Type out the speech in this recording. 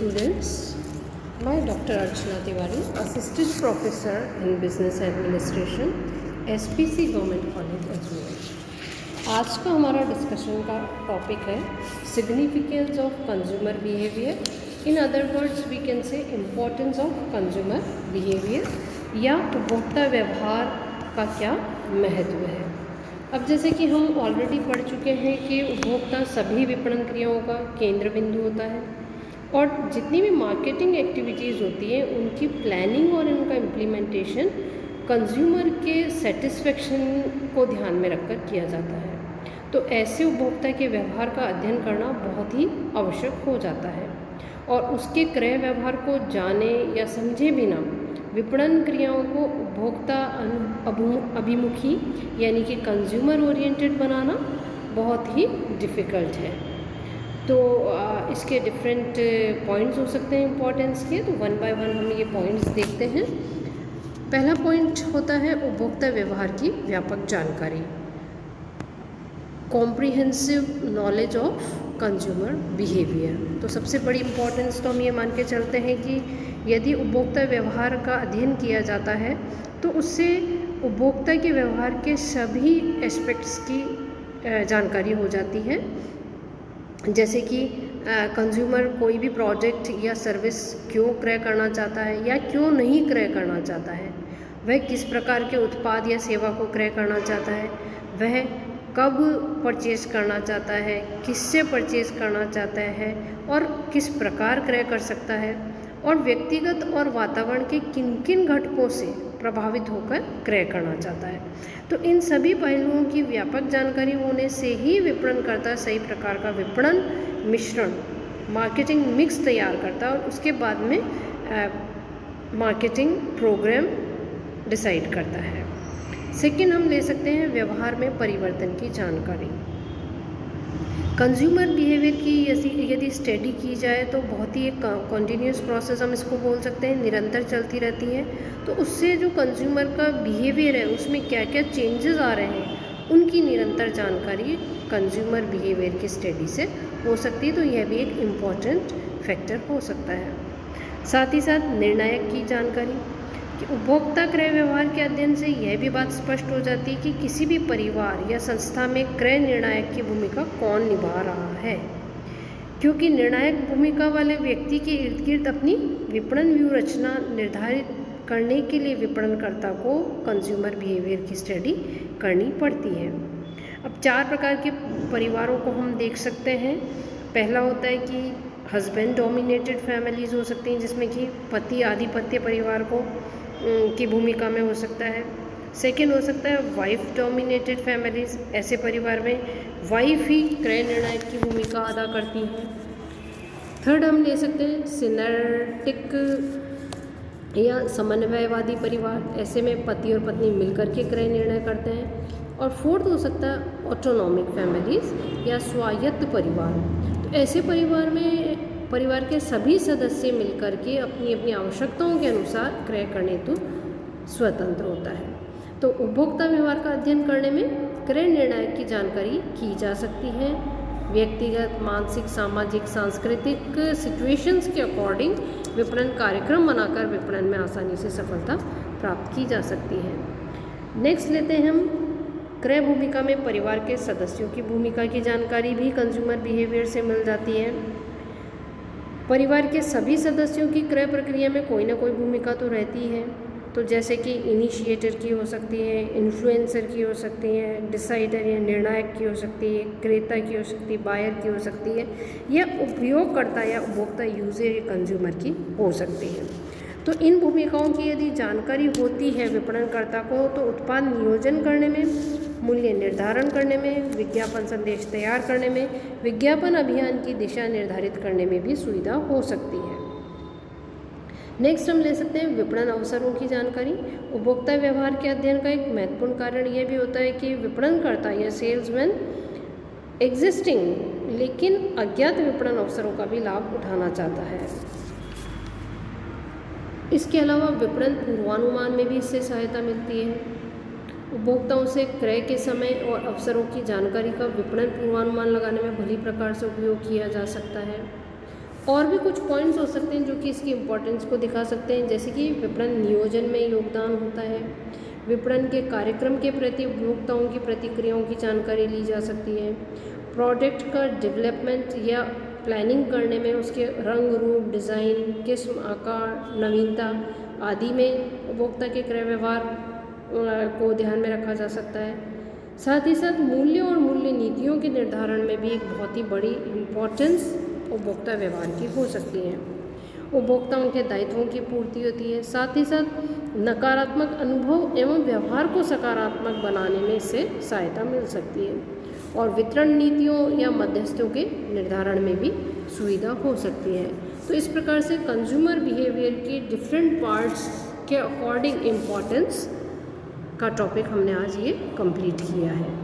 students, मैं doctor Archana Tiwari, assistant professor in business administration, SPC government college Ajmer. आज का हमारा डिस्कशन का टॉपिक है significance of consumer behaviour. In other words we can say importance of consumer behaviour या उपभोक्ता व्यवहार का क्या महत्व है। अब जैसे कि हम ऑलरेडी पढ़ चुके हैं कि उपभोक्ता सभी विपणन क्रियाओं का केंद्र बिंदु होता है और जितनी भी मार्केटिंग एक्टिविटीज़ होती हैं उनकी प्लानिंग और उनका इम्प्लीमेंटेशन कंज्यूमर के सेटिस्फेक्शन को ध्यान में रखकर किया जाता है। तो ऐसे उपभोक्ता के व्यवहार का अध्ययन करना बहुत ही आवश्यक हो जाता है और उसके क्रय व्यवहार को जाने या समझे बिना विपणन क्रियाओं को उपभोक्ता अभिमुखी यानी कि कंज्यूमर ओरिएंटेड बनाना बहुत ही डिफ़िकल्ट है। तो इसके डिफरेंट पॉइंट्स हो सकते हैं इम्पोर्टेंस के, तो वन बाय वन हम ये पॉइंट्स देखते हैं। पहला पॉइंट होता है उपभोक्ता व्यवहार की व्यापक जानकारी, comprehensive knowledge of consumer behaviour. तो सबसे बड़ी इम्पोर्टेंस तो हम ये मान के चलते हैं कि यदि उपभोक्ता व्यवहार का अध्ययन किया जाता है तो उससे उपभोक्ता के व्यवहार के सभी एस्पेक्ट्स की जानकारी हो जाती है। जैसे कि कंज्यूमर कोई भी प्रोडक्ट या सर्विस क्यों क्रय करना चाहता है या क्यों नहीं क्रय करना चाहता है, वह किस प्रकार के उत्पाद या सेवा को क्रय करना चाहता है, वह कब परचेज़ करना चाहता है, किससे परचेज़ करना चाहता है और किस प्रकार क्रय कर सकता है और व्यक्तिगत और वातावरण के किन किन घटकों से प्रभावित होकर क्रय करना चाहता है। तो इन सभी पहलुओं की व्यापक जानकारी होने से ही विपणनकर्ता सही प्रकार का विपणन मिश्रण मार्केटिंग मिक्स तैयार करता है और उसके बाद में मार्केटिंग प्रोग्राम डिसाइड करता है। सेकंड हम ले सकते हैं व्यवहार में परिवर्तन की जानकारी। कंज्यूमर बिहेवियर की यदि स्टडी की जाए तो बहुत ही एक कॉन्टीन्यूस प्रोसेस हम इसको बोल सकते हैं, निरंतर चलती रहती है। तो उससे जो कंज्यूमर का बिहेवियर है उसमें क्या क्या चेंजेस आ रहे हैं उनकी निरंतर जानकारी कंज्यूमर बिहेवियर की स्टडी से हो सकती है। तो यह भी एक इम्पॉर्टेंट फैक्टर हो सकता है। साथ ही साथ निर्णायक की जानकारी कि उपभोक्ता क्रय व्यवहार के अध्ययन से यह भी बात स्पष्ट हो जाती है कि किसी भी परिवार या संस्था में क्रय निर्णायक की भूमिका कौन निभा रहा है, क्योंकि निर्णायक भूमिका वाले व्यक्ति के इर्द गिर्द अपनी विपणन व्यूह रचना निर्धारित करने के लिए विपणनकर्ता को कंज्यूमर बिहेवियर की स्टडी करनी पड़ती है। अब 4 प्रकार के परिवारों को हम देख सकते हैं। पहला होता है कि हस्बैंड डोमिनेटेड फैमिलीज़ हो सकती हैं, जिसमें कि पति आधिपत्य परिवार को की भूमिका में हो सकता है। सेकेंड हो सकता है वाइफ डोमिनेटेड फैमिलीज़, ऐसे परिवार में वाइफ ही क्रय निर्णायक की भूमिका अदा करती हैं। थर्ड हम ले सकते हैं सिनर्टिक या समन्वयवादी परिवार, ऐसे में पति और पत्नी मिलकर के क्रय निर्णय करते हैं। और फोर्थ हो सकता है ऑटोनॉमिक फैमिलीज़ या स्वायत्त परिवार। तो ऐसे परिवार में परिवार के सभी सदस्य मिलकर के अपनी अपनी आवश्यकताओं के अनुसार क्रय करने तो स्वतंत्र होता है। तो उपभोक्ता व्यवहार का अध्ययन करने में क्रय निर्णायक की जानकारी की जा सकती है। व्यक्तिगत, मानसिक, सामाजिक, सांस्कृतिक सिचुएशंस के अकॉर्डिंग विपणन कार्यक्रम बनाकर विपणन में आसानी से सफलता प्राप्त की जा सकती है। नेक्स्ट लेते हैं हम क्रय भूमिका में परिवार के सदस्यों की भूमिका की जानकारी भी कंज्यूमर बिहेवियर से मिल जाती है। परिवार के सभी सदस्यों की क्रय प्रक्रिया में कोई ना कोई भूमिका तो रहती है। तो जैसे कि इनिशिएटर की हो सकती है, इन्फ्लुएंसर की हो सकती है, डिसाइडर या निर्णायक की हो सकती है, क्रेता की हो सकती है, बायर की हो सकती है, या उपयोगकर्ता या उपभोक्ता यूजर या कंज्यूमर की हो सकती है। तो इन भूमिकाओं की यदि जानकारी होती है विपणनकर्ता को तो उत्पाद नियोजन करने में, मूल्य निर्धारण करने में, विज्ञापन संदेश तैयार करने में, विज्ञापन अभियान की दिशा निर्धारित करने में भी सुविधा हो सकती है। नेक्स्ट हम ले सकते हैं विपणन अवसरों की जानकारी। उपभोक्ता व्यवहार के अध्ययन का एक महत्वपूर्ण कारण यह भी होता है कि विपणनकर्ता या सेल्समैन एग्जिस्टिंग लेकिन अज्ञात विपणन अवसरों का भी लाभ उठाना चाहता है। इसके अलावा विपणन पूर्वानुमान में भी इससे सहायता मिलती है। उपभोक्ताओं से क्रय के समय और अवसरों की जानकारी का विपणन पूर्वानुमान लगाने में भली प्रकार से उपयोग किया जा सकता है। और भी कुछ पॉइंट्स हो सकते हैं जो कि इसकी इम्पोर्टेंस को दिखा सकते हैं, जैसे कि विपणन नियोजन में योगदान होता है, विपणन के कार्यक्रम के प्रति उपभोक्ताओं की प्रतिक्रियाओं की जानकारी ली जा सकती है, प्रोडक्ट का डेवलपमेंट या प्लानिंग करने में उसके रंग रूप, डिज़ाइन, किस्म, आकार, नवीनता आदि में उपभोक्ता के क्रय व्यवहार को ध्यान में रखा जा सकता है। साथ ही साथ मूल्य और मूल्य नीतियों के निर्धारण में भी एक बहुत ही बड़ी इम्पोर्टेंस उपभोक्ता व्यवहार की हो सकती है। उपभोक्ताओं के दायित्वों की पूर्ति होती है। साथ ही साथ नकारात्मक अनुभव एवं व्यवहार को सकारात्मक बनाने में इससे सहायता मिल सकती है, और वितरण नीतियों या मध्यस्थों के निर्धारण में भी सुविधा हो सकती है। तो इस प्रकार से कंज्यूमर बिहेवियर की डिफरेंट पार्ट्स के अकॉर्डिंग इम्पोर्टेंस का टॉपिक हमने आज ये कंप्लीट किया है।